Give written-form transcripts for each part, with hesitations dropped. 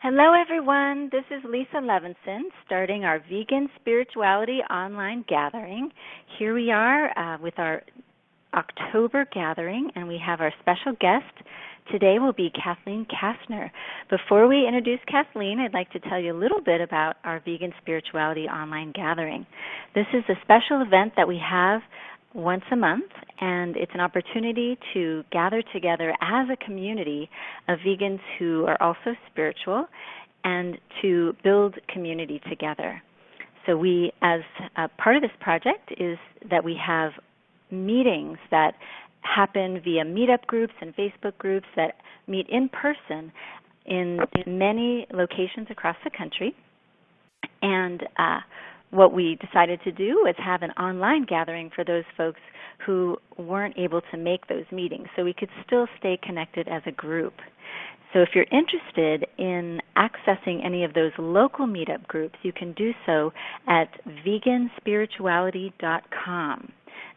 Hello, everyone. This is Lisa Levinson, starting our Vegan Spirituality online gathering. Here we are with our October gathering, and we have our special guest. Today will be Kathleen Kastner. Before we introduce Kathleen, I'd like to tell you a little bit about our Vegan Spirituality online gathering. This is a special event that we have once a month, and it's an opportunity to gather together as a community of vegans who are also spiritual and to build community together. So we, as a part of this project, is that we have meetings that happen via meetup groups and Facebook groups that meet in person in many locations across the country. And what we decided to do was have an online gathering for those folks who weren't able to make those meetings, so we could still stay connected as a group. So if you're interested in accessing any of those local meetup groups, you can do so at veganspirituality.com.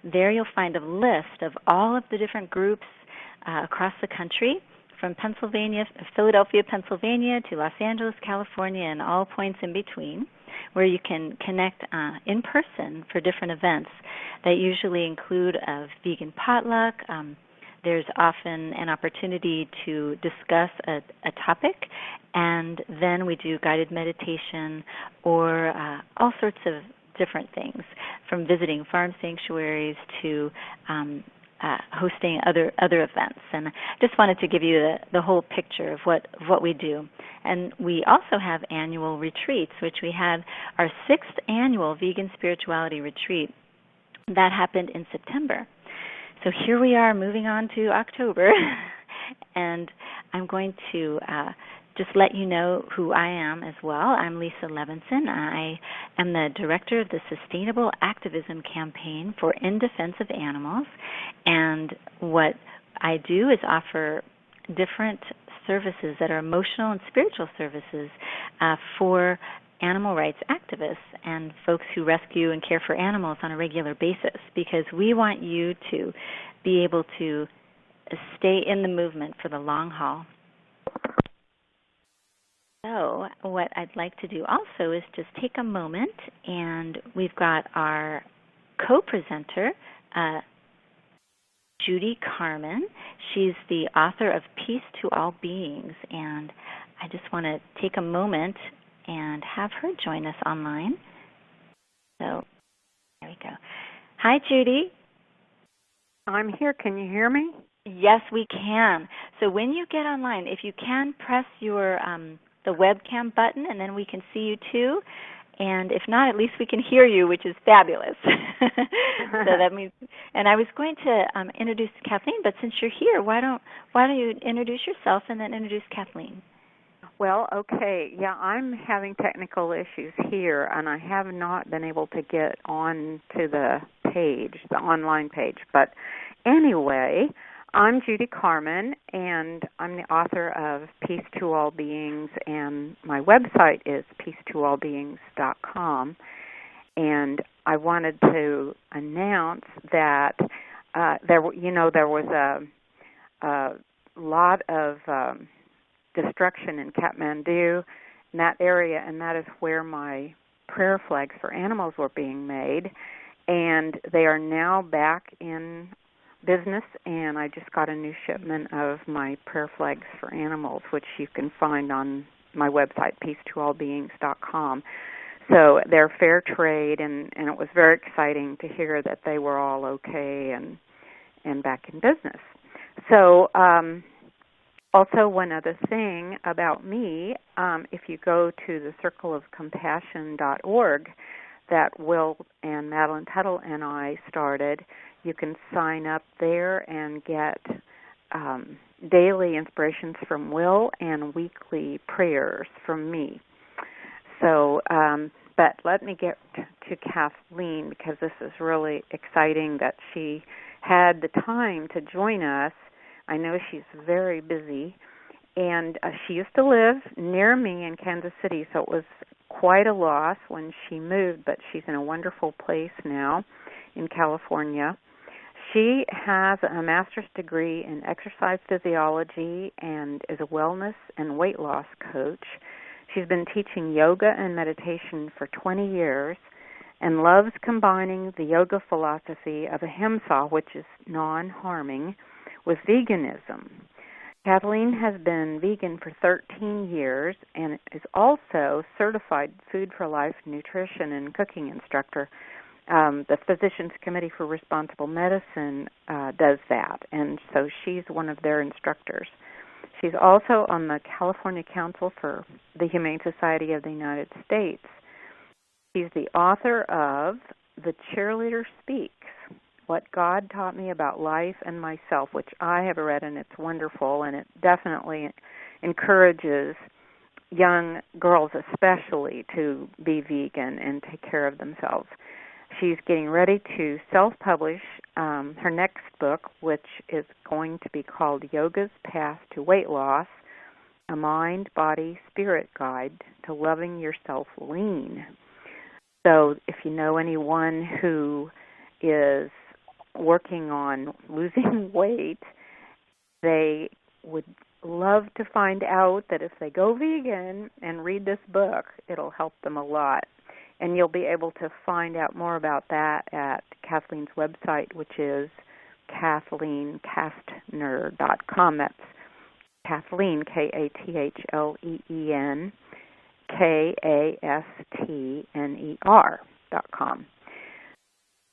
There you'll find a list of all of the different groups across the country, from Philadelphia, Pennsylvania, to Los Angeles, California, and all points in between, where you can connect in person for different events that usually include a vegan potluck. There's often an opportunity to discuss a topic, and then we do guided meditation or all sorts of different things, from visiting farm sanctuaries to hosting other events. And I just wanted to give you the whole picture of what we do. And we also have annual retreats, which we had our 6th annual Vegan Spirituality Retreat. That happened in September. So here we are moving on to October, and I'm going to just let you know who I am as well. I'm Lisa Levinson. I am the director of the Sustainable Activism Campaign for In Defense of Animals, and what I do is offer different services that are emotional and spiritual services for animal rights activists and folks who rescue and care for animals on a regular basis, because we want you to be able to stay in the movement for the long haul. So what I'd like to do also is just take a moment, and we've got our co-presenter, Judy Carman. She's the author of Peace to All Beings, and I just want to take a moment and have her join us online. So there we go. Hi, Judy. I'm here. Can you hear me? Yes, we can. So when you get online, if you can press your the webcam button, and then we can see you too. And if not, at least we can hear you, which is fabulous. So that means. And I was going to introduce Kathleen, but since you're here, why don't you introduce yourself and then introduce Kathleen? Well, okay. Yeah, I'm having technical issues here, and I have not been able to get on to the page, the online page. But anyway, I'm Judy Carman, and I'm the author of Peace to All Beings, and my website is peacetoallbeings.com. And I wanted to announce that there was a lot of destruction in Kathmandu, in that area, and that is where my prayer flags for animals were being made. And they are now back in business, and I just got a new shipment of my prayer flags for animals, which you can find on my website, peacetoallbeings.com. So they're fair trade, and it was very exciting to hear that they were all okay and back in business. So also one other thing about me, if you go to the circleofcompassion.org that Will and Madeline Tuttle and I started, you can sign up there and get daily inspirations from Will and weekly prayers from me. So, but let me get to Kathleen, because this is really exciting that she had the time to join us. I know she's very busy, and she used to live near me in Kansas City, so it was quite a loss when she moved, but she's in a wonderful place now in California. She has a master's degree in exercise physiology and is a wellness and weight loss coach. She's been teaching yoga and meditation for 20 years and loves combining the yoga philosophy of ahimsa, which is non-harming, with veganism. Kathleen has been vegan for 13 years and is also certified Food for Life nutrition and cooking instructor. The Physicians Committee for Responsible Medicine does that, and so she's one of their instructors. She's also on the California Council for the Humane Society of the United States. She's the author of The Cheerleader Speaks, What God Taught Me About Life and Myself, which I have read, and it's wonderful, and it definitely encourages young girls especially to be vegan and take care of themselves. She's getting ready to self-publish her next book, which is going to be called Yoga's Path to Weight Loss, A Mind, Body, Spirit Guide to Loving Yourself Lean. So if you know anyone who is working on losing weight, they would love to find out that if they go vegan and read this book, it'll help them a lot. And you'll be able to find out more about that at Kathleen's website, which is KathleenKastner.com. That's Kathleen, Kathleen, Kastner.com.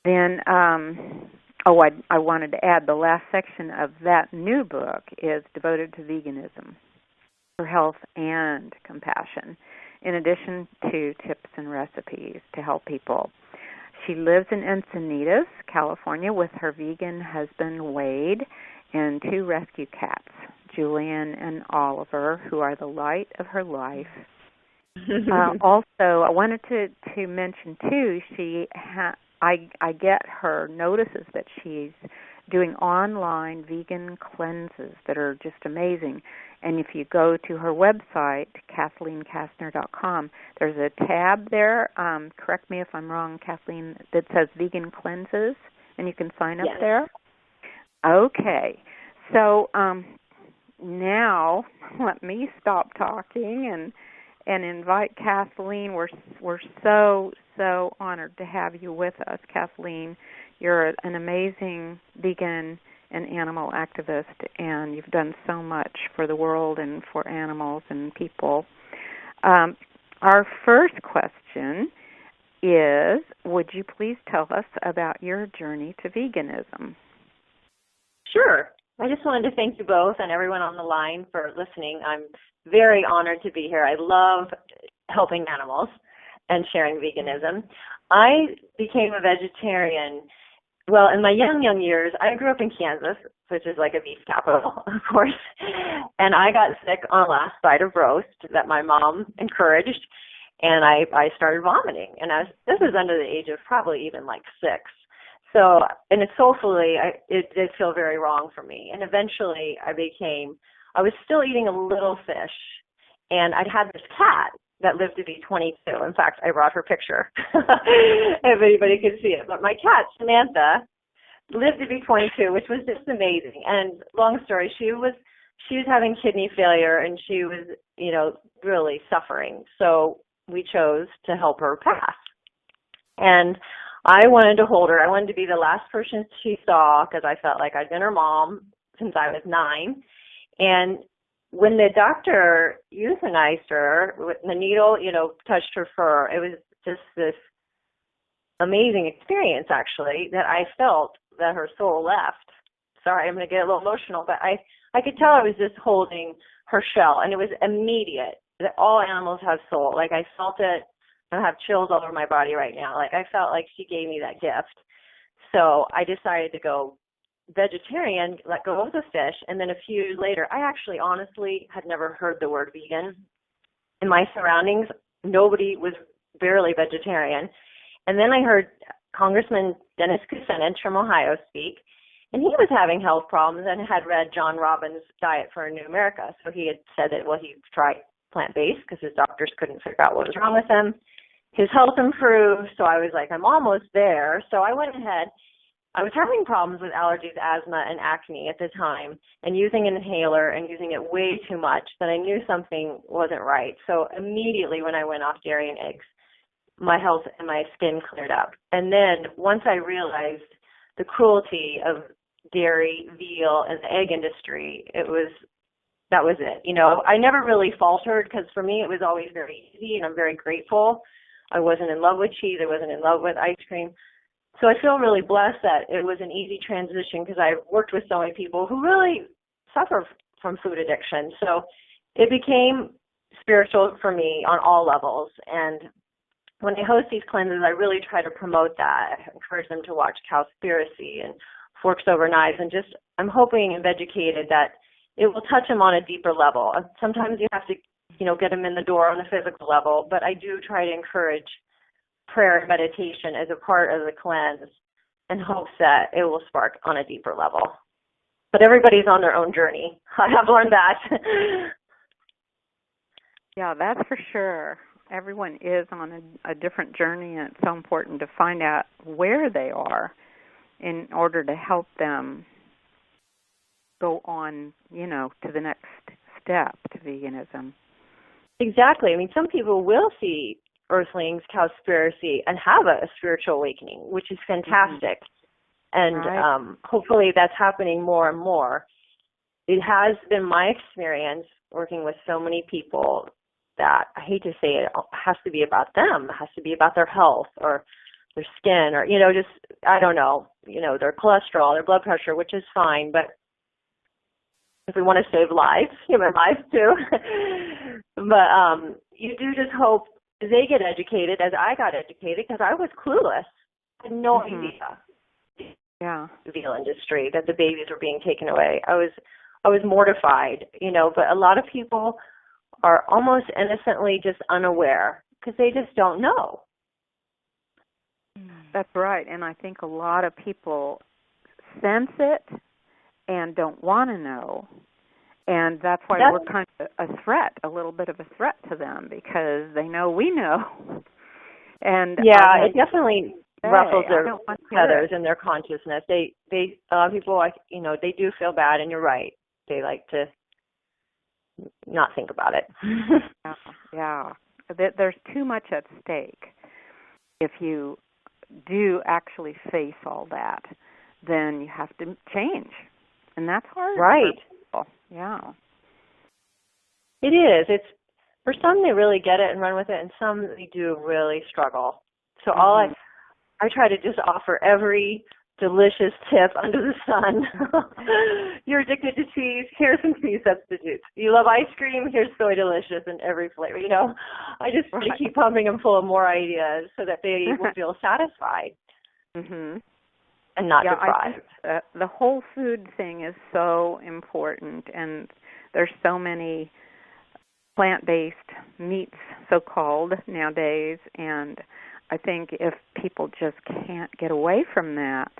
Then, I wanted to add the last section of that new book is devoted to veganism for health and compassion, in addition to tips and recipes to help people. She lives in Encinitas, California, with her vegan husband, Wade, and 2 rescue cats, Julian and Oliver, who are the light of her life. Also, I wanted to mention, too, I get her notices that she's doing online vegan cleanses that are just amazing. And if you go to her website, KathleenKastner.com, there's a tab there, correct me if I'm wrong, Kathleen, that says Vegan Cleanses, and you can sign up there. Okay. So now let me stop talking and invite Kathleen. We're so honored to have you with us, Kathleen. You're an amazing vegan and animal activist, and you've done so much for the world and for animals and people. Our first question is, would you please tell us about your journey to veganism? Sure. I just wanted to thank you both and everyone on the line for listening. I'm very honored to be here. I love helping animals and sharing veganism. I became a vegetarian, well, in my young years. I grew up in Kansas, which is like a beef capital, of course, and I got sick on the last bite of roast that my mom encouraged, and I started vomiting, and this was under the age of probably even like 6. So, and soulfully, it did feel very wrong for me. And eventually I was still eating a little fish, and I'd had this cat that lived to be 22. In fact, I brought her picture if anybody could see it. But my cat, Samantha, lived to be 22, which was just amazing. And long story, she was having kidney failure, and she was, really suffering. So we chose to help her pass. And I wanted to hold her. I wanted to be the last person she saw because I felt like I'd been her mom since I was 9. And when the doctor euthanized her, the needle, touched her fur, it was just this amazing experience, actually, that I felt that her soul left. Sorry, I'm going to get a little emotional, but I could tell I was just holding her shell, and it was immediate. That all animals have soul. Like, I felt it. I have chills all over my body right now. Like, I felt like she gave me that gift. So I decided to go vegetarian, let go of the fish, and then a few years later, I actually honestly had never heard the word vegan. In my surroundings, nobody was barely vegetarian. And then I heard Congressman Dennis Kucinich from Ohio speak, and he was having health problems and had read John Robbins' Diet for a New America. So he had said that, he tried plant-based because his doctors couldn't figure out what was wrong with him. His health improved, so I was like, I'm almost there. So I went ahead I was having problems with allergies, asthma, and acne at the time, and using an inhaler and using it way too much, that I knew something wasn't right. So immediately when I went off dairy and eggs, my health and my skin cleared up. And then once I realized the cruelty of dairy, veal, and the egg industry, that was it. You know, I never really faltered because for me it was always very easy, and I'm very grateful. I wasn't in love with cheese. I wasn't in love with ice cream. So I feel really blessed that it was an easy transition because I've worked with so many people who really suffer from food addiction. So it became spiritual for me on all levels. And when I host these cleanses, I really try to promote that. I encourage them to watch Cowspiracy and Forks Over Knives, and just I'm hoping and educated that it will touch them on a deeper level. Sometimes you have to, get them in the door on a physical level, but I do try to encourage prayer and meditation as a part of the cleanse in hopes that it will spark on a deeper level. But everybody's on their own journey. I have learned that. Yeah, that's for sure. Everyone is on a different journey, and it's so important to find out where they are in order to help them go on, to the next step to veganism. Exactly. I mean, some people will see Earthlings, Cowspiracy, and have a spiritual awakening, which is fantastic. And right. Hopefully that's happening more and more. It has been my experience working with so many people that I hate to say it has to be about them. It has to be about their health or their skin or, just, I don't know, their cholesterol, their blood pressure, which is fine. But if we want to save lives, human lives too. But you do just hope they get educated as I got educated because I was clueless. I had no idea. Yeah. The veal industry, that the babies were being taken away. I was mortified, but a lot of people are almost innocently just unaware because they just don't know. That's right. And I think a lot of people sense it and don't want to know. And that's why we're kind of a little bit of a threat to them because they know we know. And yeah, it definitely ruffles their feathers in in their consciousness. They a lot of people, they do feel bad, and you're right. They like to not think about it. Yeah. There's too much at stake. If you do actually face all that, then you have to change. And that's hard. Right. Yeah. It is. It's for some they really get it and run with it, and some they do really struggle. So all I try to just offer every delicious tip under the sun. You're addicted to cheese, here's some cheese substitutes. You love ice cream, here's Soy Delicious in every flavor. I just try to keep pumping them full of more ideas so that they will feel satisfied and not deprived. I think, the whole food thing is so important, and there's so many plant-based meats, so-called, nowadays, and I think if people just can't get away from that,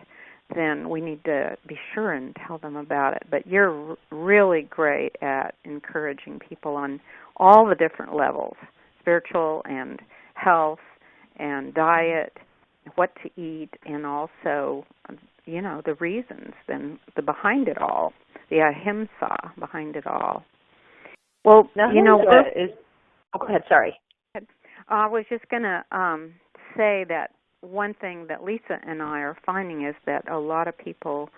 then we need to be sure and tell them about it. But you're really great at encouraging people on all the different levels, spiritual and health and diet, what to eat, and also, the reasons and the behind it all, the ahimsa behind it all. Well, now, go ahead, sorry. I was just going to say that one thing that Lisa and I are finding is that a lot of people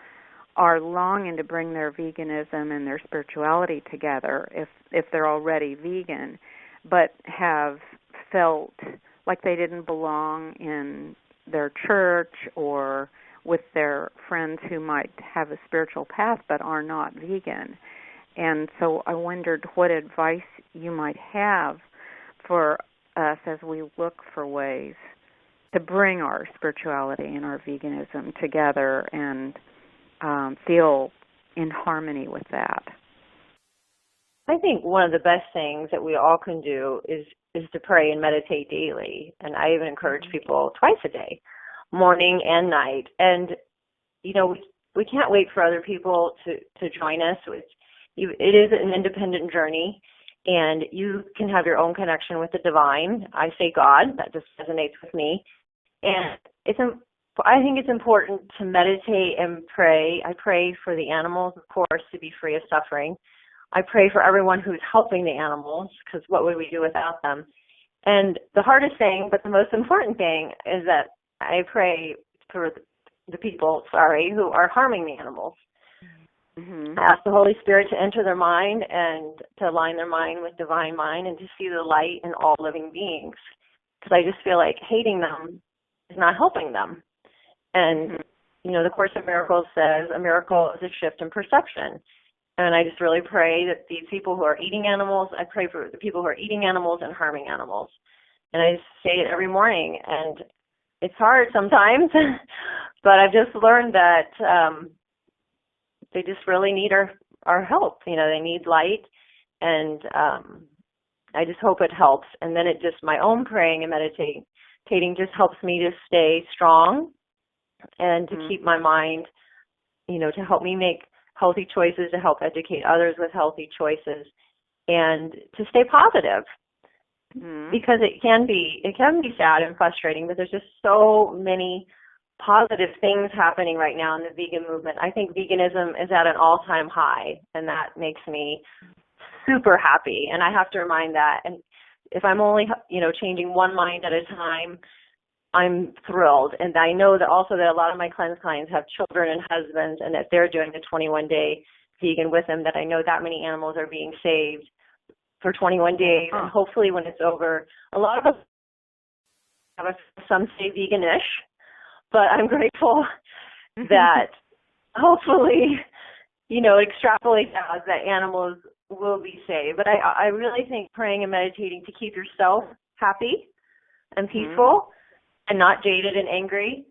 are longing to bring their veganism and their spirituality together if they're already vegan, but have felt like they didn't belong in their church or with their friends who might have a spiritual path but are not vegan. And so I wondered what advice you might have for us as we look for ways to bring our spirituality and our veganism together and feel in harmony with that. I think one of the best things that we all can do is to pray and meditate daily. And I even encourage people twice a day, morning and night. And, we can't wait for other people to join us. It is an independent journey, and you can have your own connection with the divine. I say God, that just resonates with me. And it's I think it's important to meditate and pray. I pray for the animals, of course, to be free of suffering. I pray for everyone who's helping the animals, because what would we do without them? And the hardest thing, but the most important thing, is that I pray for the people, who are harming the animals. Mm-hmm. I ask the Holy Spirit to enter their mind and to align their mind with divine mind and to see the light in all living beings. Because I just feel like hating them is not helping them. And, the Course in Miracles says a miracle is a shift in perception. And I just really pray that these people who are eating animals, I pray for the people who are eating animals and harming animals. And I just say it every morning. And it's hard sometimes, but I've just learned that they just really need our help. They need light. And I just hope it helps. And then my own praying and meditating just helps me to stay strong and to keep my mind, to help me make healthy choices, to help educate others with healthy choices, and to stay positive. Because it can be sad and frustrating, but there's just so many positive things happening right now in the vegan movement. I think veganism is at an all-time high, and that makes me super happy. And I have to remind that. And if I'm only, changing one mind at a time, I'm thrilled. And I know that also that a lot of my cleanse clients have children and husbands, and that they're doing the 21-day vegan with them, that I know that many animals are being saved for 21 days. And hopefully when it's over, a lot of us have some say veganish, but I'm grateful that hopefully, extrapolate out that animals will be saved. But I really think praying and meditating to keep yourself happy and peaceful and not jaded and angry,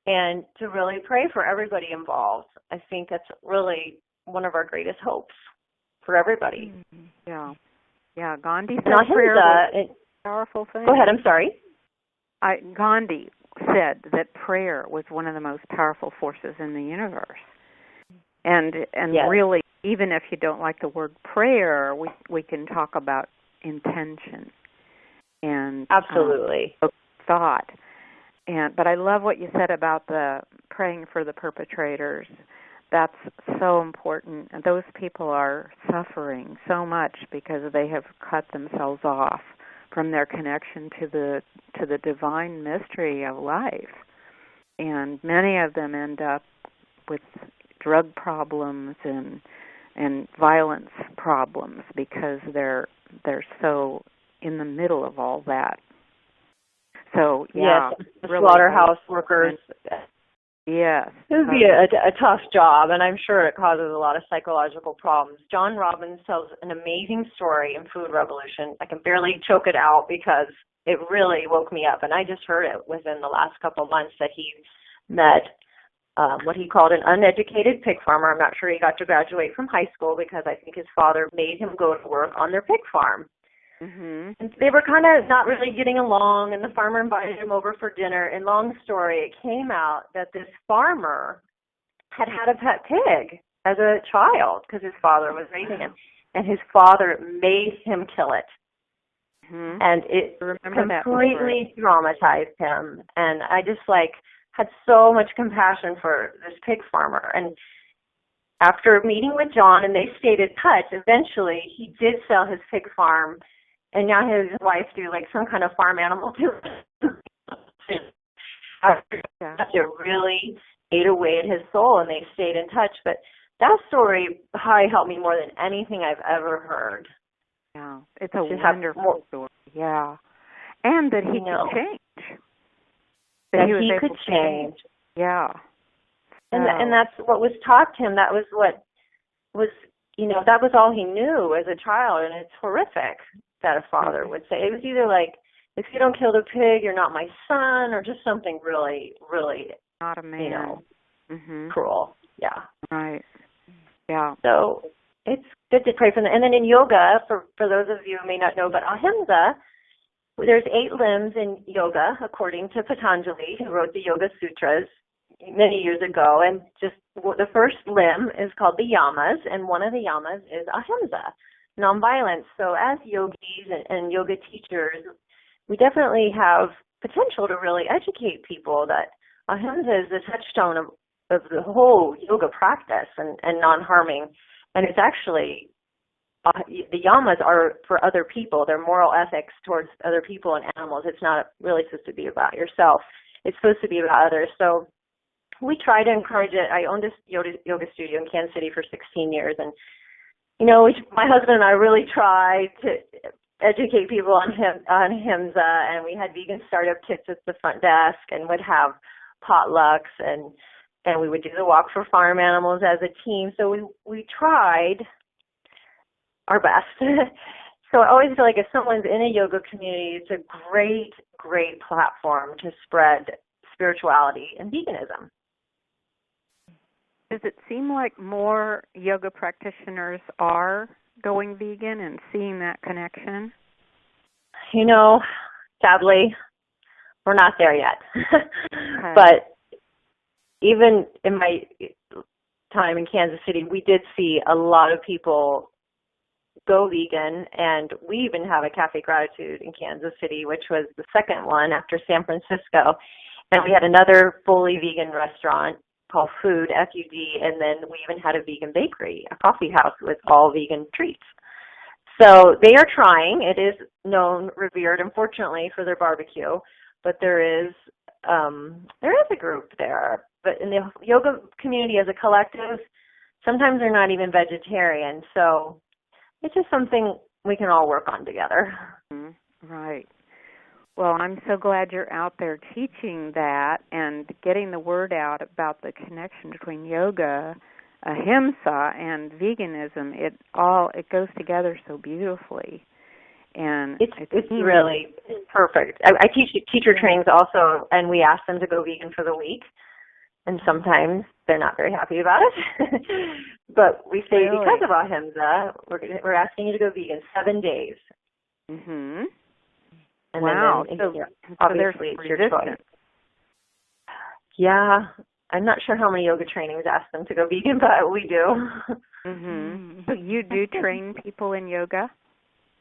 and to really pray for everybody involved. I think that's really one of our greatest hopes for everybody. Yeah. Yeah, Gandhi said prayer was a powerful thing. Go ahead, I'm sorry. Gandhi said that prayer was one of the most powerful forces in the universe. And yes. Really, even if you don't like the word prayer, we can talk about intention and absolutely thought. But I love what you said about the praying for the perpetrators. That's so important. And those people are suffering so much because they have cut themselves off from their connection to the divine mystery of life. And many of them end up with drug problems and violence problems because they're so in the middle of all that. So yeah, yes, the slaughterhouse workers. Yes, it would be a tough job, and I'm sure it causes a lot of psychological problems. John Robbins tells an amazing story in Food Revolution. I can barely choke it out because it really woke me up, and I just heard it within the last couple of months that he met what he called an uneducated pig farmer. I'm not sure he got to graduate from high school because I think his father made him go to work on their pig farm. And they were kind of not really getting along, and the farmer invited him over for dinner. And long story, it came out that this farmer had a pet pig as a child because his father was raising him, and his father made him kill it. And it completely traumatized him. And I just had so much compassion for this pig farmer. And after meeting with John and they stayed in touch, eventually he did sell his pig farm. And now his wife do some kind of farm animal too. It really ate away at his soul, and they stayed in touch. But that story probably helped me more than anything I've ever heard. Yeah, it's a wonderful story. Yeah, and that he could change. That he could change. Yeah, and that's what was taught to him. That was what was that was all he knew as a child, and it's horrific that a father would say. It was either if you don't kill the pig, you're not my son, or just something really, really not a man. Cruel. Yeah. Right. Yeah. So it's good to pray for them. And then in yoga, for those of you who may not know, but ahimsa, there's 8 limbs in yoga, according to Patanjali, who wrote the Yoga Sutras many years ago. And just the first limb is called the yamas, and one of the yamas is ahimsa, nonviolence. So as yogis and yoga teachers, we definitely have potential to really educate people that ahimsa is the touchstone of the whole yoga practice and non-harming. And it's actually, the yamas are for other people. They're moral ethics towards other people and animals. It's not really supposed to be about yourself. It's supposed to be about others. So we try to encourage it. I owned this yoga studio in Kansas City for 16 years. And, you know, my husband and I really tried to educate people on ahimsa. And we had vegan startup kits at the front desk and would have potlucks. And we would do the walk for farm animals as a team. So we tried our best. So I always feel like if someone's in a yoga community, it's a great, great platform to spread spirituality and veganism. Does it seem like more yoga practitioners are going vegan and seeing that connection? You know, sadly, we're not there yet. Okay. But even in my time in Kansas City, we did see a lot of people go vegan, and we even have a Cafe Gratitude in Kansas City, which was the second one after San Francisco. And we had another fully vegan restaurant called Food, F-U-D, and then we even had a vegan bakery, a coffee house with all vegan treats. So they are trying. It is known, revered, unfortunately, for their barbecue, but there is a group there. But in the yoga community as a collective, sometimes they're not even vegetarian. So it's just something we can all work on together. Right. Well, I'm so glad you're out there teaching that and getting the word out about the connection between yoga, ahimsa, and veganism. It goes together so beautifully. And it's really perfect. I teach teacher trainings also, and we ask them to go vegan for the week. And sometimes they're not very happy about it. But we say, really? Because of ahimsa, we're asking you to go vegan 7 days. Mm-hmm. And wow. Then so obviously it's your choice. Yeah. I'm not sure how many yoga trainings ask them to go vegan, but we do. Mm-hmm. So you do train people in yoga?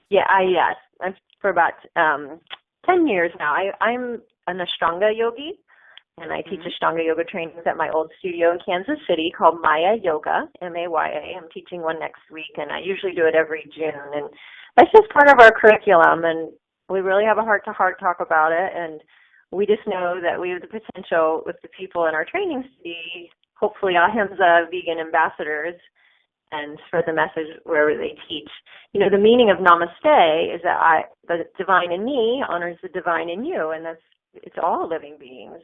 Yeah, yes. I've for about 10 years now. I'm an Ashtanga yogi. And I teach Ashtanga yoga trainings at my old studio in Kansas City called Maya Yoga, M-A-Y-A. I'm teaching one next week, and I usually do it every June. And that's just part of our curriculum, and we really have a heart-to-heart talk about it. And we just know that we have the potential with the people in our trainings to be, hopefully, ahimsa vegan ambassadors and spread the message wherever they teach. You know, the meaning of namaste is that the divine in me honors the divine in you, and it's all living beings.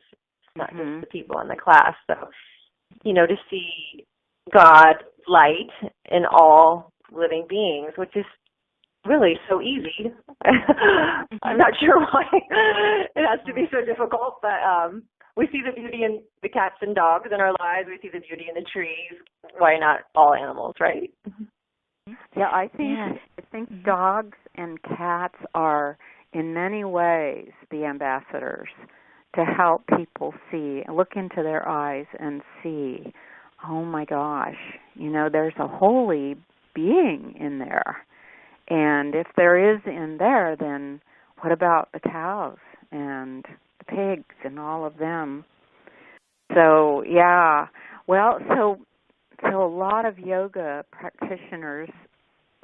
Not just the people in the class. So, you know, to see God light in all living beings, which is really so easy. I'm not sure why it has to be so difficult, but we see the beauty in the cats and dogs in our lives. We see the beauty in the trees. Why not all animals, right? Yeah, I think dogs and cats are in many ways the ambassadors to help people see, look into their eyes and see, oh my gosh, you know, there's a holy being in there. And if there is in there, then what about the cows and the pigs and all of them? So, yeah. Well, so a lot of yoga practitioners,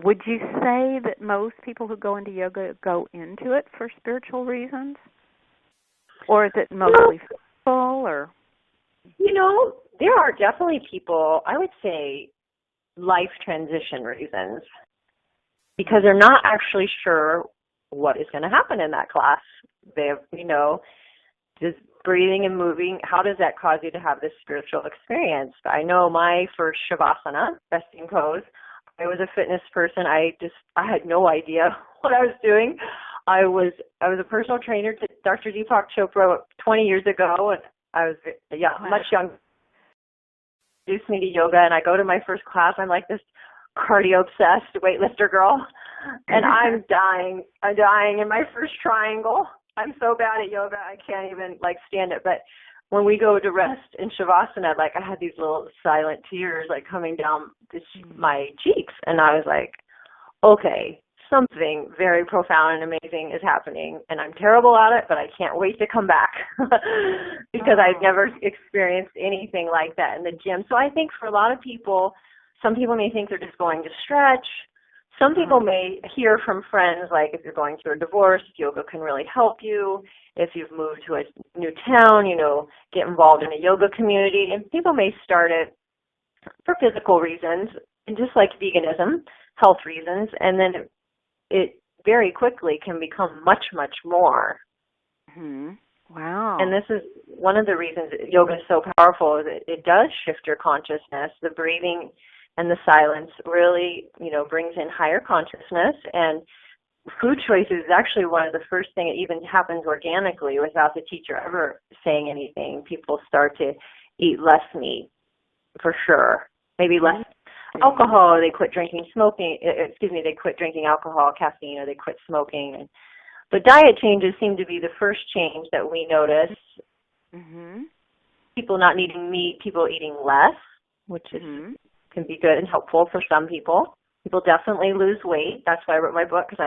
would you say that most people who go into yoga go into it for spiritual reasons? Or is it mostly physical, or? You know, there are definitely people, I would say, life transition reasons, because they're not actually sure what is going to happen in that class. They have, you know, just breathing and moving, how does that cause you to have this spiritual experience? I know my first Shavasana, resting pose, I was a fitness person. I had no idea what I was doing. I was a personal trainer to Dr. Deepak Chopra 20 years ago, and I was much younger. He introduced me to yoga, and I go to my first class. I'm like this cardio-obsessed weightlifter girl, and I'm dying. I'm dying in my first triangle. I'm so bad at yoga, I can't even stand it. But when we go to rest in Shavasana, I had these little silent tears coming down my cheeks, and I was like, okay. something very profound and amazing is happening, and I'm terrible at it, but I can't wait to come back because I've never experienced anything like that in the gym. So I think for a lot of people, some people may think they're just going to stretch. Some people may hear from friends, like if you're going through a divorce, yoga can really help you. If you've moved to a new town, get involved in a yoga community. And people may start it for physical reasons, and just like veganism, health reasons, and then it very quickly can become much, much more. Mm-hmm. Wow. And this is one of the reasons yoga is so powerful, is it does shift your consciousness. The breathing and the silence really, brings in higher consciousness. And food choices is actually one of the first things that even happens organically without the teacher ever saying anything. People start to eat less meat, for sure. Maybe less alcohol, or they quit drinking they quit drinking alcohol, caffeine, or they quit smoking. But diet changes seem to be the first change that we notice. Mm-hmm. People not eating meat, people eating less, which is can be good and helpful for some people. People definitely lose weight. That's why I wrote my book, because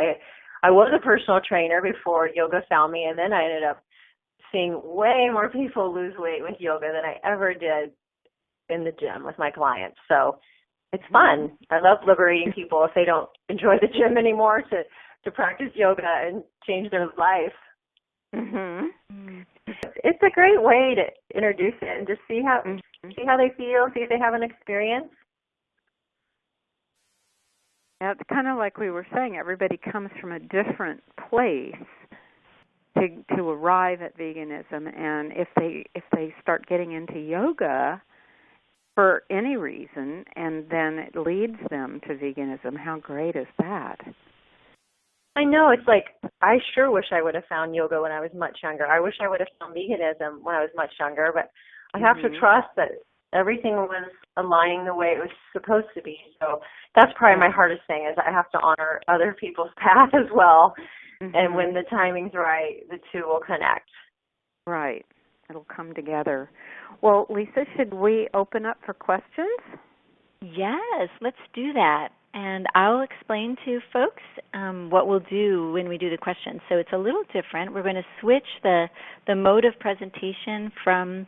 I was a personal trainer before yoga found me, and then I ended up seeing way more people lose weight with yoga than I ever did in the gym with my clients. So it's fun. I love liberating people if they don't enjoy the gym anymore to practice yoga and change their life. Mm-hmm. It's a great way to introduce it and just see how they feel, see if they have an experience. Yeah, it's kind of like we were saying, everybody comes from a different place to arrive at veganism, and if they start getting into yoga for any reason, and then it leads them to veganism, how great is that? I know, it's like, I sure wish I would have found yoga when I was much younger. I wish I would have found veganism when I was much younger, but I have to trust that everything was aligning the way it was supposed to be. So that's probably my hardest thing, is I have to honor other people's path as well. And when the timing's right, the two will connect. Right. It'll come together. Well, Lisa, should we open up for questions? Yes, let's do that. And I'll explain to folks what we'll do when we do the questions. So it's a little different. We're going to switch the mode of presentation from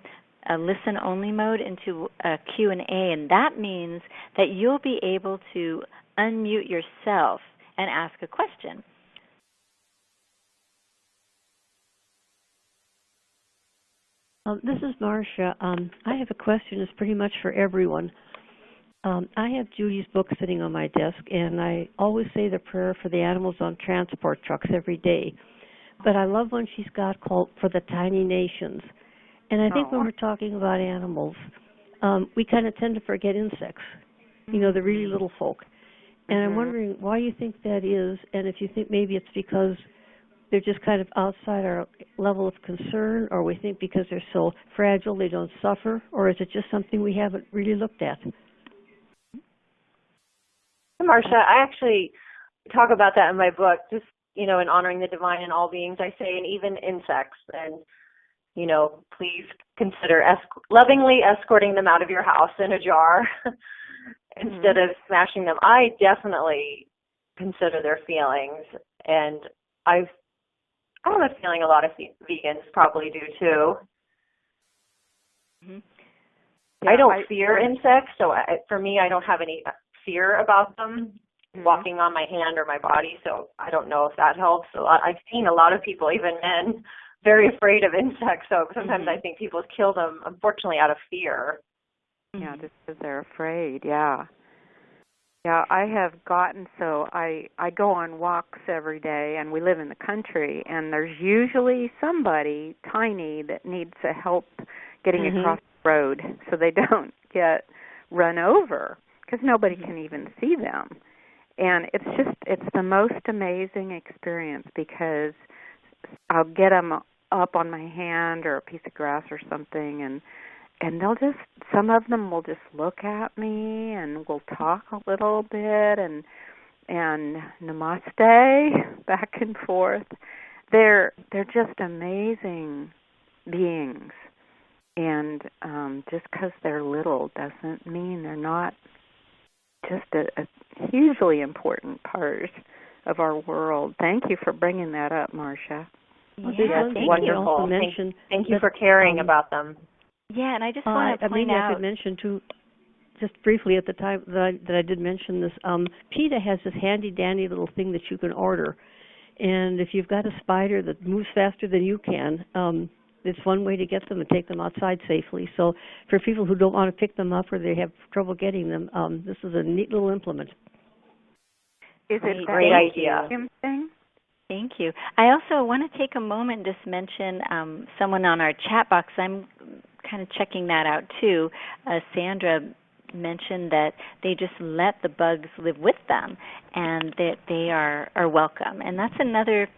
a listen-only mode into a Q&A, and that means that you'll be able to unmute yourself and ask a question. This is Marcia. I have a question that's pretty much for everyone. I have Judy's book sitting on my desk, and I always say the prayer for the animals on transport trucks every day. But I love one she's got called For the Tiny Nations. And I think when we're talking about animals, we kind of tend to forget insects, the really little folk. And I'm wondering why you think that is, and if you think maybe it's because they're just kind of outside our level of concern, or we think because they're so fragile they don't suffer, or is it just something we haven't really looked at? Marcia, I actually talk about that in my book, just, in honoring the divine in all beings, I say, and even insects. And, please consider lovingly escorting them out of your house in a jar instead of smashing them. I definitely consider their feelings, and I have a feeling a lot of vegans probably do too. Yeah, I don't fear insects, so for me, I don't have any fear about them walking on my hand or my body, so I don't know if that helps. I've seen a lot of people, even men, very afraid of insects, so sometimes I think people kill them, unfortunately, out of fear. Yeah, just because they're afraid, yeah. Yeah, I have gotten I go on walks every day, and we live in the country, and there's usually somebody tiny that needs help getting across the road so they don't get run over, because nobody can even see them. And it's the most amazing experience, because I'll get them up on my hand or a piece of grass or something, and some of them will just look at me, and we'll talk a little bit, and namaste back and forth. They're just amazing beings, and just because they're little doesn't mean they're not just a hugely important part of our world. Thank you for bringing that up, Marcia. Well, Yeah, one thank thing you. to also mention Thank you that, for caring about them. Yeah, and I just want to point maybe out. I could mention too, just briefly at the time that I did mention this. PETA has this handy dandy little thing that you can order, and if you've got a spider that moves faster than you can, it's one way to get them and take them outside safely. So for people who don't want to pick them up or they have trouble getting them, this is a neat little implement. Is it that great idea? thing? Thank you. I also want to take a moment and just mention someone on our chat box. I'm kind of checking that out too. Sandra mentioned that they just let the bugs live with them and that they are welcome. And that's another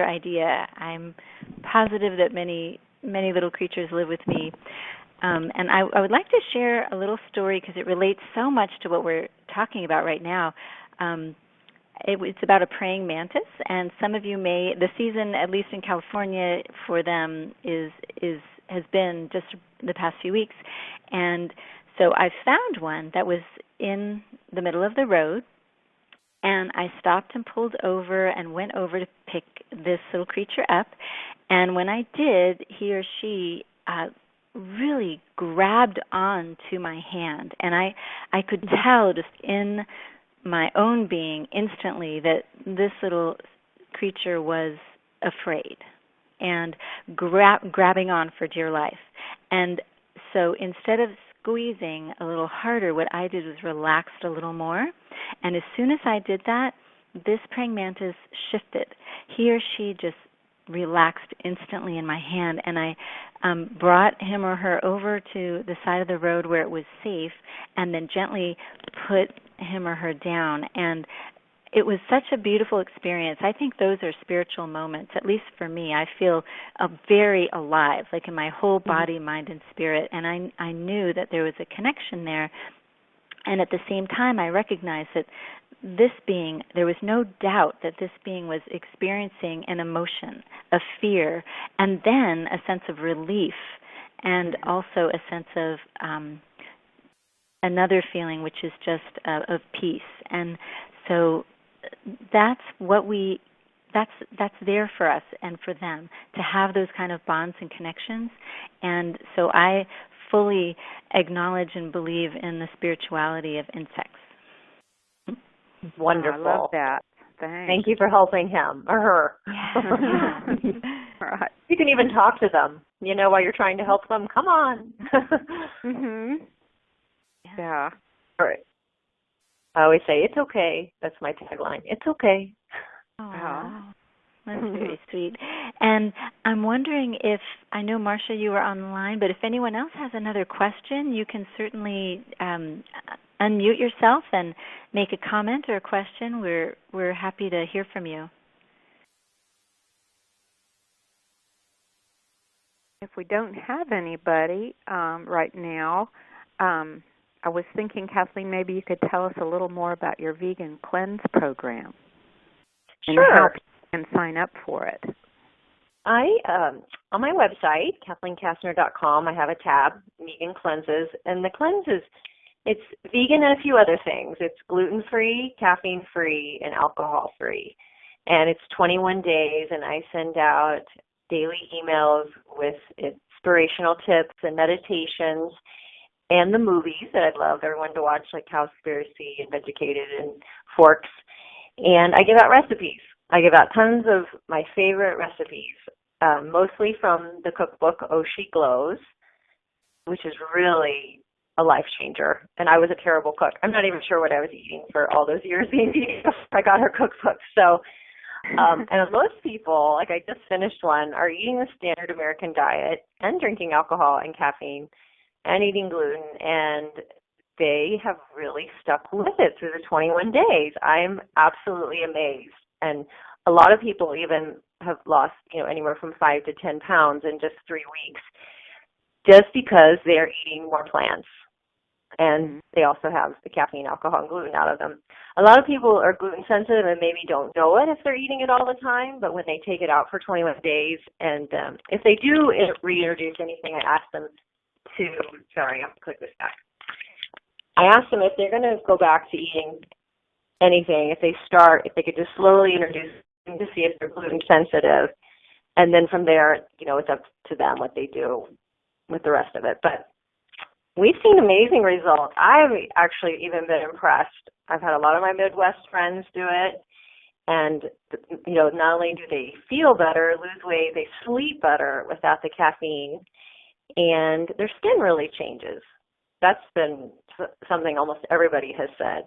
idea. I'm positive that many little creatures live with me. And I would like to share a little story because it relates so much to what we're talking about right now. It's about a praying mantis, and some of you may, the season, at least in California, for them has been just the past few weeks. And so I found one that was in the middle of the road, and I stopped and pulled over and went over to pick this little creature up. And when I did, he or she really grabbed on to my hand. And I could tell just in my own being instantly that this little creature was afraid and grabbing on for dear life. And so instead of squeezing a little harder, what I did was relaxed a little more. And as soon as I did that, this praying mantis shifted. He or she just relaxed instantly in my hand, and I brought him or her over to the side of the road where it was safe and then gently put him or her down. And it was such a beautiful experience. I think those are spiritual moments, at least for me. I feel very alive, like in my whole body, mind, and spirit. And I knew that there was a connection there. And at the same time, I recognized that this being, there was no doubt that this being was experiencing an emotion of fear and then a sense of relief and also a sense of another feeling, which is just of peace. And so that's what that's there for us and for them, to have those kind of bonds and connections. And so I fully acknowledge and believe in the spirituality of insects. Wonderful. Oh, I love that. Thanks. Thank you for helping him or her. Yeah. Right. You can even talk to them, while you're trying to help them. Come on. Yeah. Right. I always say, it's okay. That's my tagline. It's okay. Oh, that's very sweet. And I'm wondering if, I know, Marcia, you were online, but if anyone else has another question, you can certainly unmute yourself and make a comment or a question. We're happy to hear from you. If we don't have anybody right now, I was thinking, Kathleen, maybe you could tell us a little more about your Vegan Cleanse program. Sure. And how people can sign up for it. On my website, KathleenKastner.com, I have a tab, Vegan Cleanses, and the cleanses, it's vegan and a few other things. It's gluten-free, caffeine-free, and alcohol-free. And it's 21 days, and I send out daily emails with inspirational tips and meditations and the movies that I'd love everyone to watch, like Cowspiracy and Educated and Forks. And I give out recipes. I give out tons of my favorite recipes, mostly from the cookbook Oh She Glows, which is really a life changer. And I was a terrible cook. I'm not even sure what I was eating for all those years being vegan. I got her cookbook. So, and most people, like I just finished one, are eating the standard American diet and drinking alcohol and caffeine and eating gluten, and they have really stuck with it through the 21 days. I'm absolutely amazed. And a lot of people even have lost, anywhere from 5 to 10 pounds in just 3 weeks, just because they're eating more plants. And they also have the caffeine, alcohol, and gluten out of them. A lot of people are gluten sensitive and maybe don't know it if they're eating it all the time, but when they take it out for 21 days, and if they do reintroduce anything, I ask them to, sorry, I have to click this back. I asked them if they're going to go back to eating anything, if they could just slowly introduce them to see if they're gluten sensitive, and then from there, it's up to them what they do with the rest of it. But we've seen amazing results. I've actually even been impressed. I've had a lot of my Midwest friends do it, and not only do they feel better, lose weight, they sleep better without the caffeine, and their skin really changes. That's been something almost everybody has said,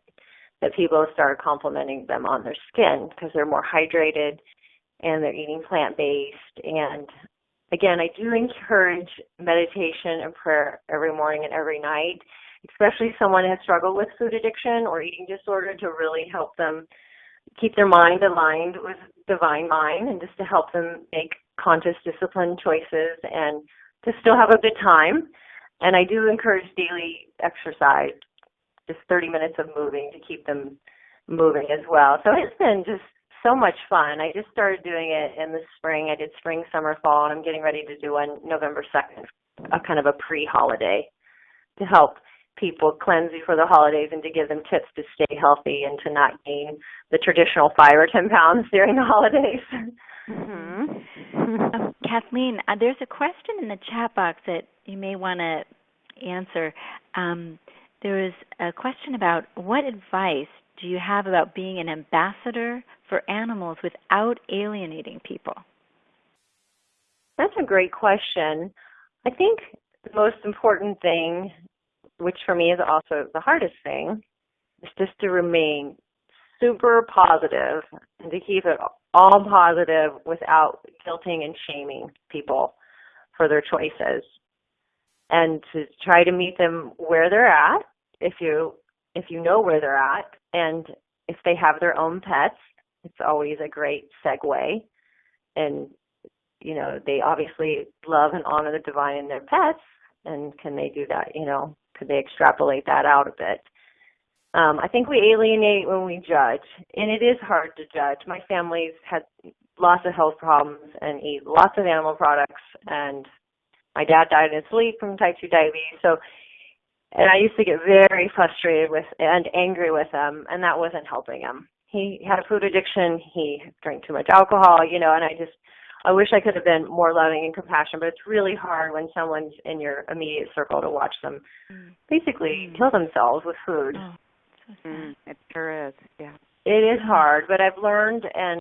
that people have started complimenting them on their skin because they're more hydrated and they're eating plant-based. And again, I do encourage meditation and prayer every morning and every night, especially if someone has struggled with food addiction or eating disorder, to really help them keep their mind aligned with divine mind, and just to help them make conscious, disciplined choices and to still have a good time. And I do encourage daily exercise, just 30 minutes of moving to keep them moving as well. So it's been just so much fun. I just started doing it in the spring. I did spring, summer, fall, and I'm getting ready to do one November 2nd, a kind of a pre-holiday, to help people cleanse before the holidays and to give them tips to stay healthy and to not gain the traditional 5 or 10 pounds during the holidays. Mm-hmm. Kathleen, there's a question in the chat box that you may want to answer. There is a question about, what advice do you have about being an ambassador for animals without alienating people? That's a great question. I think the most important thing, which for me is also the hardest thing, is just to remain super positive and to keep it all positive without guilting and shaming people for their choices, and to try to meet them where they're at, if you know where they're at. And if they have their own pets, it's always a great segue. And they obviously love and honor the divine in their pets, and can they do that? Could they extrapolate that out a bit? I think we alienate when we judge, and it is hard to judge. My family's had lots of health problems and eat lots of animal products, and my dad died in his sleep from type 2 diabetes. And I used to get very frustrated with and angry with him, and that wasn't helping him. He had a food addiction. He drank too much alcohol, and I wish I could have been more loving and compassionate, but it's really hard when someone's in your immediate circle to watch them basically kill themselves with food. Oh, so sad. It sure is, yeah. It is hard, but I've learned, and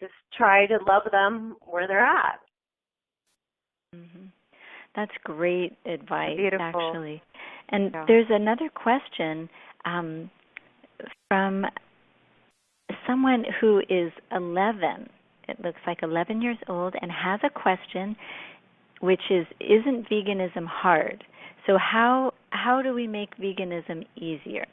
just try to love them where they're at. Mm-hmm. That's great advice, Beautiful. actually. And there's another question from someone who is 11. It looks like 11 years old, and has a question, which is, isn't veganism hard? So how do we make veganism easier?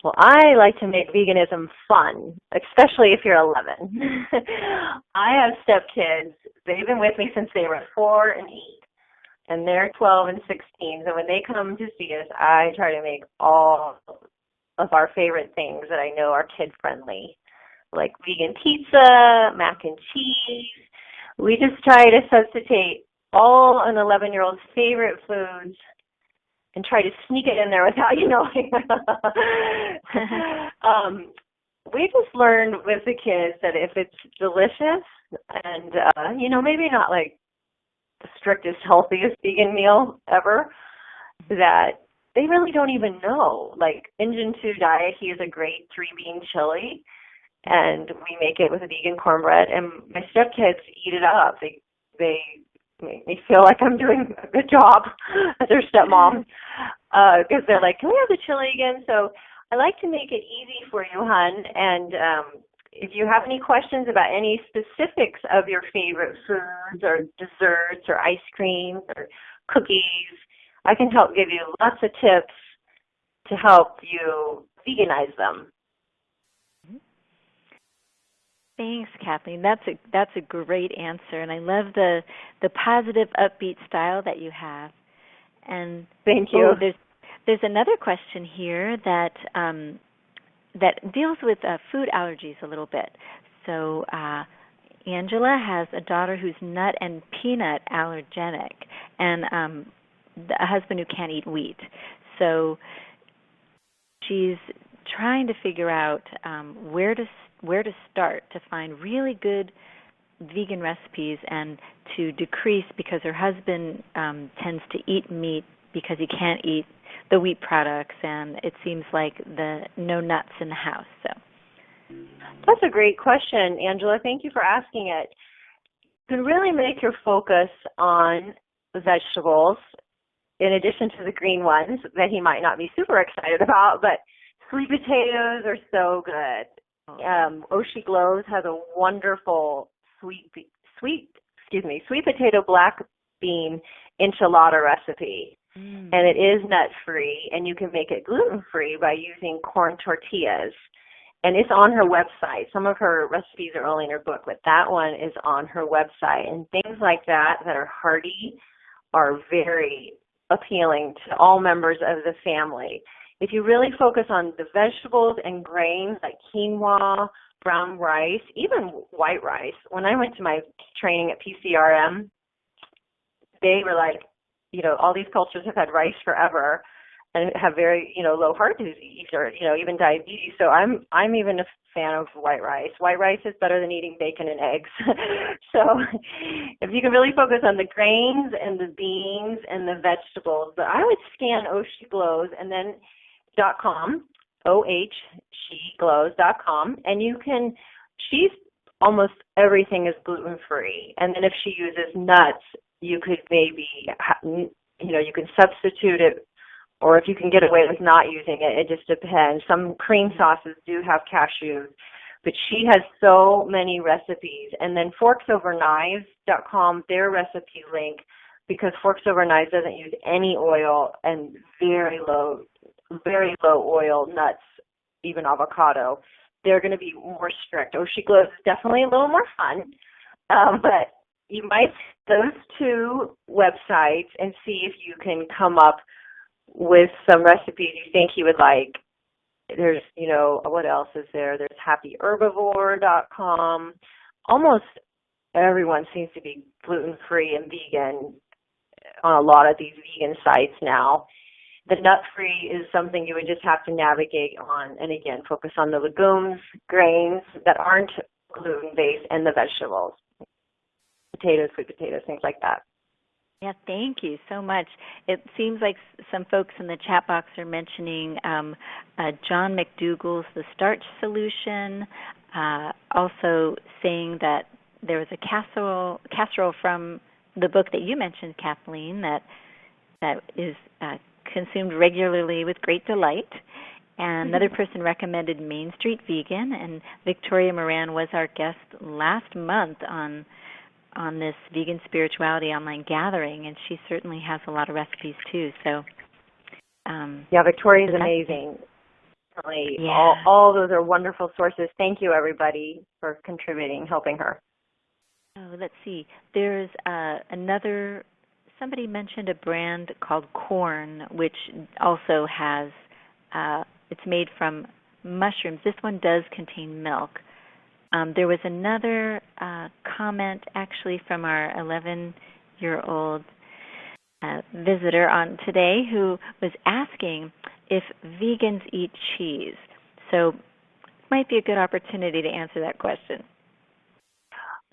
Well, I like to make veganism fun, especially if you're 11. I have stepkids. They've been with me since they were 4 and 8, and they're 12 and 16. So when they come to see us, I try to make all of our favorite things that I know are kid-friendly, like vegan pizza, mac and cheese. We just try to substitute all an 11-year-old's favorite foods and try to sneak it in there without you knowing. We just learned with the kids that if it's delicious and, maybe not like the strictest, healthiest vegan meal ever, that they really don't even know. Like Injun 2 Diet, he is a great 3-bean chili, and we make it with a vegan cornbread, and my stepkids eat it up. They make me feel like I'm doing a good job as their stepmom, because they're like, can we have the chili again? So I like to make it easy for you, hon, and if you have any questions about any specifics of your favorite foods or desserts or ice creams or cookies, I can help give you lots of tips to help you veganize them. Thanks, Kathleen. That's a great answer, and I love the positive, upbeat style that you have. And thank you. There's another question here that deals with food allergies a little bit. So Angela has a daughter who's nut and peanut allergenic, and a husband who can't eat wheat. So she's trying to figure out where to start to find really good vegan recipes and to decrease, because her husband tends to eat meat because he can't eat the wheat products, and it seems like no nuts in the house. So that's a great question, Angela. Thank you for asking it. You can really make your focus on vegetables in addition to the green ones that he might not be super excited about, but sweet potatoes are so good. Oshi Glows has a wonderful sweet potato black bean enchilada recipe. And it is nut-free, and you can make it gluten-free by using corn tortillas. And it's on her website. Some of her recipes are only in her book, but that one is on her website. And things like that are hearty are very appealing to all members of the family. If you really focus on the vegetables and grains like quinoa, brown rice, even white rice. When I went to my training at PCRM, they were like, all these cultures have had rice forever and have very, low heart disease or, even diabetes. So I'm even a fan of white rice. White rice is better than eating bacon and eggs. So if you can really focus on the grains and the beans and the vegetables, but I would scan Oshi Glows and then .com, ohsglows.com, and she's almost everything is gluten-free. And then if she uses nuts, you could maybe, you can substitute it, or if you can get away with not using it, it just depends. Some cream sauces do have cashews, but she has so many recipes. And then forksoverknives.com, their recipe link, because Forks Over Knives doesn't use any oil and very low oil nuts, even avocado. They're going to be more strict. Oshi Glows is definitely a little more fun, but you might those two websites and see if you can come up with some recipes you think you would like. There's, what else is there? There's happyherbivore.com. Almost everyone seems to be gluten-free and vegan on a lot of these vegan sites now. The nut-free is something you would just have to navigate on, and again, focus on the legumes, grains that aren't gluten-based, and the vegetables. Potatoes, sweet potatoes, things like that. Yeah, thank you so much. It seems like some folks in the chat box are mentioning John McDougall's The Starch Solution, also saying that there was a casserole from the book that you mentioned, Kathleen, that is consumed regularly with great delight. And another person recommended Main Street Vegan, and Victoria Moran was our guest last month on this vegan spirituality online gathering, and she certainly has a lot of recipes too. So, Victoria's amazing. Yeah. All those are wonderful sources. Thank you, everybody, for contributing, helping her. Oh, let's see. There's somebody mentioned a brand called Corn, which also has, it's made from mushrooms. This one does contain milk. There was another comment actually from our 11-year-old visitor on today who was asking if vegans eat cheese. So it might be a good opportunity to answer that question.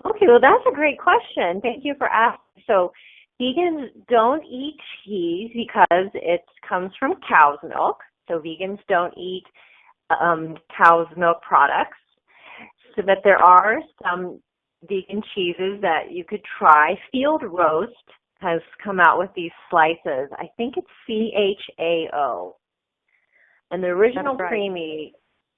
Okay, well, that's a great question. Thank you for asking. So vegans don't eat cheese because it comes from cow's milk. So vegans don't eat cow's milk products. So that there are some vegan cheeses that you could try. Field Roast has come out with these slices. I think it's CHAO. And the original creamy,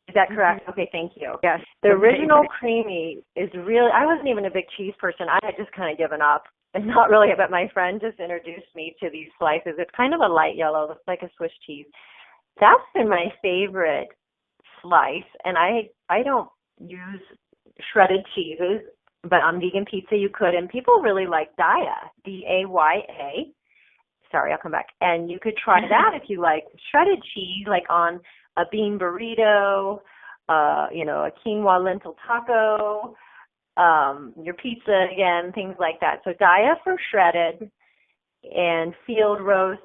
is that correct? Mm-hmm. Okay, thank you. Yes. The original creamy is really, I wasn't even a big cheese person. I had just kind of given up. And not really, but my friend just introduced me to these slices. It's kind of a light yellow, looks like a Swiss cheese. That's been my favorite slice. And I don't use shredded cheeses, but on vegan pizza you could, and people really like Daya, D-A-Y-A. Sorry, I'll come back. And you could try that if you like shredded cheese, like on a bean burrito, a quinoa lentil taco, your pizza again, things like that. So Daya for shredded, and Field Roast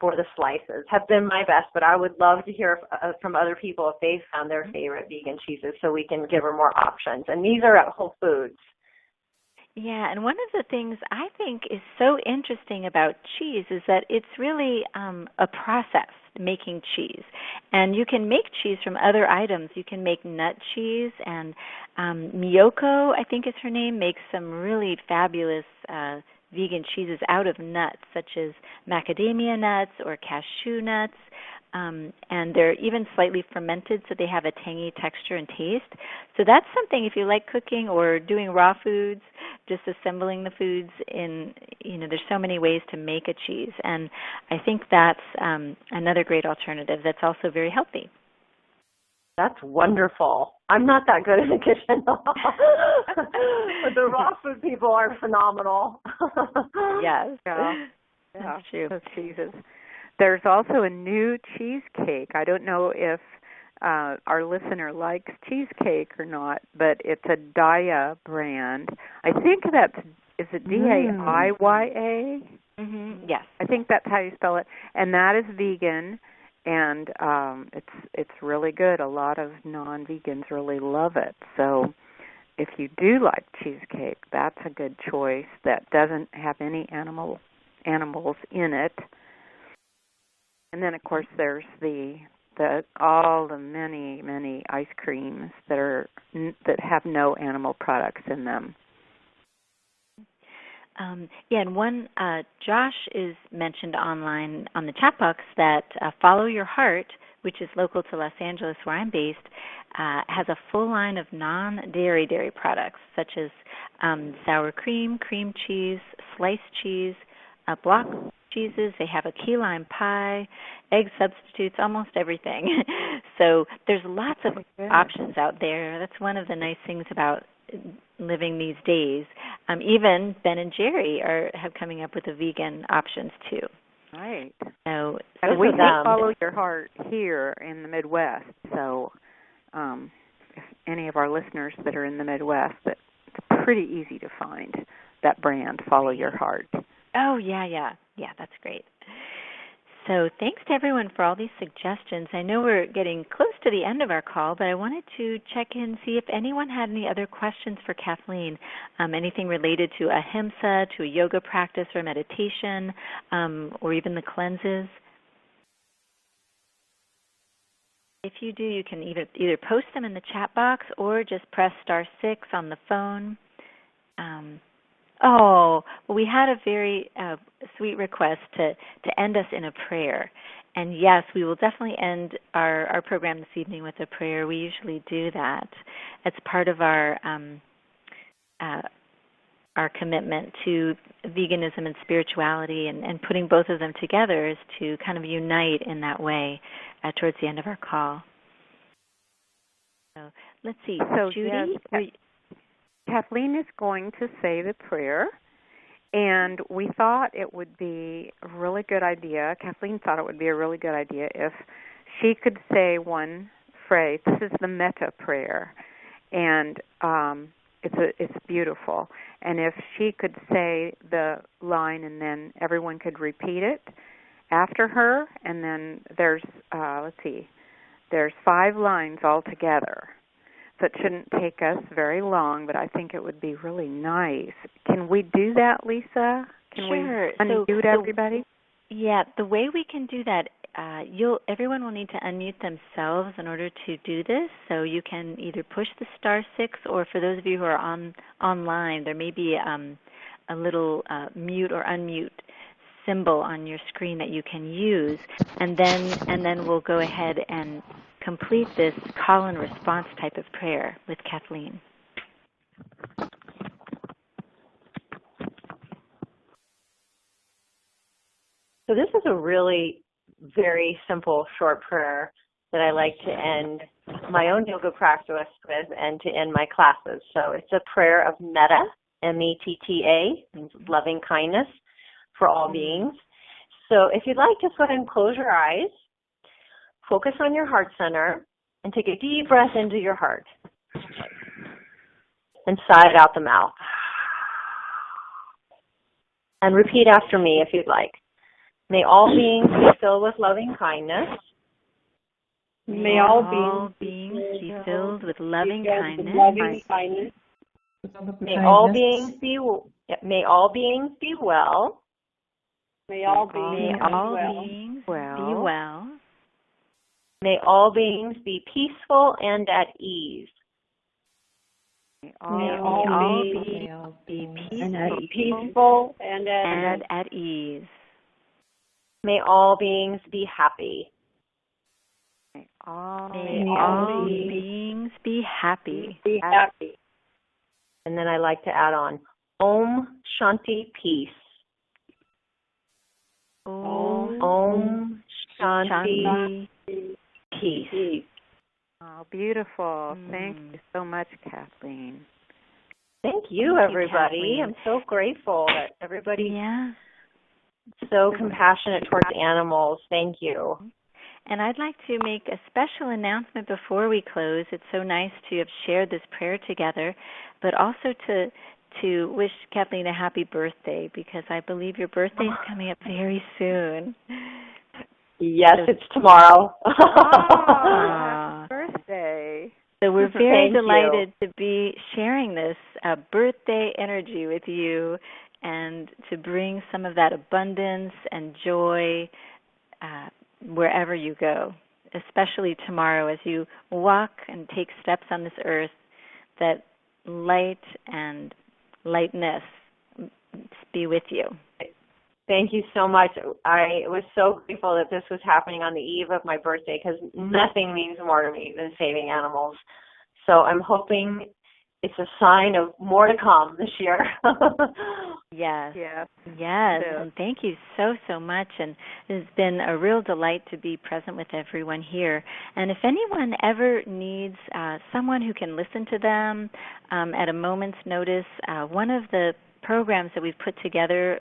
for the slices have been my best, but I would love to hear from other people if they've found their favorite vegan cheeses so we can give her more options. And these are at Whole Foods. Yeah, and one of the things I think is so interesting about cheese is that it's really a process making cheese. And you can make cheese from other items. You can make nut cheese, and Miyoko, I think is her name, makes some really fabulous vegan cheeses out of nuts, such as macadamia nuts or cashew nuts. And they're even slightly fermented, so they have a tangy texture and taste. So that's something, if you like cooking or doing raw foods, just assembling the foods in, there's so many ways to make a cheese. And I think that's another great alternative that's also very healthy. That's wonderful. I'm not that good in the kitchen. But the raw food people are phenomenal. Yes. Yeah. That's true. Those cheeses. There's also a new cheesecake. I don't know if our listener likes cheesecake or not, but it's a Daiya brand. I think is it D-A-I-Y-A? Mm-hmm. Yes. I think that's how you spell it. And that is vegan, and it's really good. A lot of non-vegans really love it. So if you do like cheesecake, that's a good choice that doesn't have any animals in it. And then, of course, there's all the many ice creams that have no animal products in them. Yeah, and one, Josh is mentioned online on the chat box that Follow Your Heart, which is local to Los Angeles where I'm based, has a full line of non-dairy dairy products such as sour cream, cream cheese, sliced cheese, block cheeses. They have a key lime pie, egg substitutes, almost everything. So there's lots of options out there. That's one of the nice things about living these days. Even Ben and Jerry have coming up with the vegan options too. Right. So we Follow Your Heart here in the Midwest. So if any of our listeners that are in the Midwest, it's pretty easy to find that brand, Follow Your Heart. Oh, yeah, that's great. So thanks to everyone for all these suggestions. I know we're getting close to the end of our call, but I wanted to check in, see if anyone had any other questions for Kathleen, anything related to ahimsa, to a yoga practice or meditation, or even the cleanses. If you do, you can either post them in the chat box or just press *6 on the phone. We had a very sweet request to end us in a prayer. And yes, we will definitely end our program this evening with a prayer. We usually do that. It's part of our commitment to veganism and spirituality, and putting both of them together is to kind of unite in that way towards the end of our call. So let's see. So, Judy? yes, Kathleen is going to say the prayer, and we thought it would be a really good idea. Kathleen thought it would be a really good idea if she could say one phrase. This is the metta prayer, and it's beautiful. And if she could say the line, and then everyone could repeat it after her, and then there's 5 lines altogether. So it shouldn't take us very long, but I think it would be really nice. Can we do that, Lisa? Can Sure. we unmute everybody? Yeah, the way we can do that, everyone will need to unmute themselves in order to do this. So you can either push the *6, or for those of you who are online, there may be a little mute or unmute symbol on your screen that you can use, and then we'll go ahead and complete this call and response type of prayer with Kathleen. So this is a really very simple, short prayer that I like to end my own yoga practice with and to end my classes. So it's a prayer of metta, M-E-T-T-A, means loving kindness for all beings. So if you'd like, just go ahead and close your eyes, focus on your heart center, and take a deep breath into your heart. And sigh it out the mouth. And repeat after me if you'd like. May all beings be filled with loving kindness. May all beings be filled with loving kindness. May all beings be well. May all beings be well. May all beings be peaceful and at ease. May all beings be peaceful and at ease. May all beings be happy. May all beings be happy. And then I like to add on, Om Shanti Peace. Om Shanti Peace. Oh, beautiful. Thank you so much, Kathleen. Thank you, everybody. I'm so grateful that everybody's so compassionate towards animals. Thank you. And I'd like to make a special announcement before we close. It's so nice to have shared this prayer together, but also to wish Kathleen a happy birthday, because I believe your birthday is coming up very soon. Yes, it's tomorrow. Happy birthday. So we're very delighted to be sharing this birthday energy with you and to bring some of that abundance and joy wherever you go, especially tomorrow as you walk and take steps on this earth, that light and lightness be with you. Thank you so much. I was so grateful that this was happening on the eve of my birthday, because nothing means more to me than saving animals. So I'm hoping it's a sign of more to come this year. Yes. And thank you so much. And it's been a real delight to be present with everyone here. And if anyone ever needs someone who can listen to them at a moment's notice, one of the programs that we've put together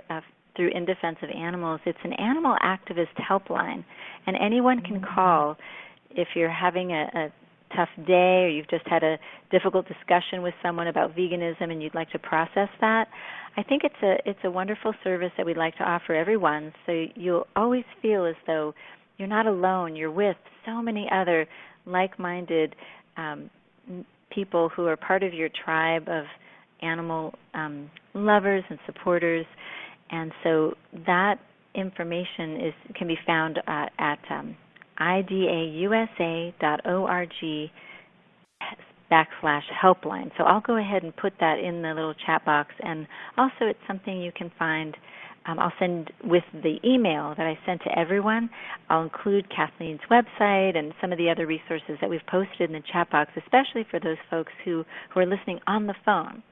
through In Defense of Animals, it's an animal activist helpline. And anyone can call if you're having a tough day or you've just had a difficult discussion with someone about veganism and you'd like to process that. I think it's a wonderful service that we'd like to offer everyone, so you'll always feel as though you're not alone. You're with so many other like-minded people who are part of your tribe of animal lovers and supporters. And so that information can be found at idausa.org/helpline. So I'll go ahead and put that in the little chat box. And also it's something you can find, I'll send with the email that I sent to everyone. I'll include Kathleen's website and some of the other resources that we've posted in the chat box, especially for those folks who are listening on the phone,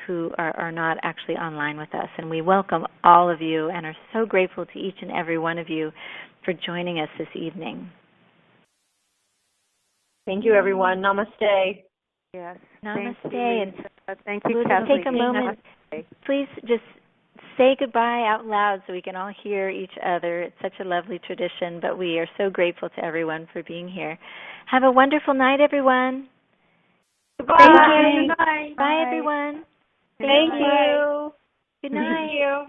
who are not actually online with us. And we welcome all of you and are so grateful to each and every one of you for joining us this evening. Thank you, everyone. Namaste. Yes. Namaste. Thank you, we'll Kathleen. Just take a moment. Please just say goodbye out loud so we can all hear each other. It's such a lovely tradition, but we are so grateful to everyone for being here. Have a wonderful night, everyone. Goodbye. Thank you. Bye, everyone. Thank you. Good night. Thank you.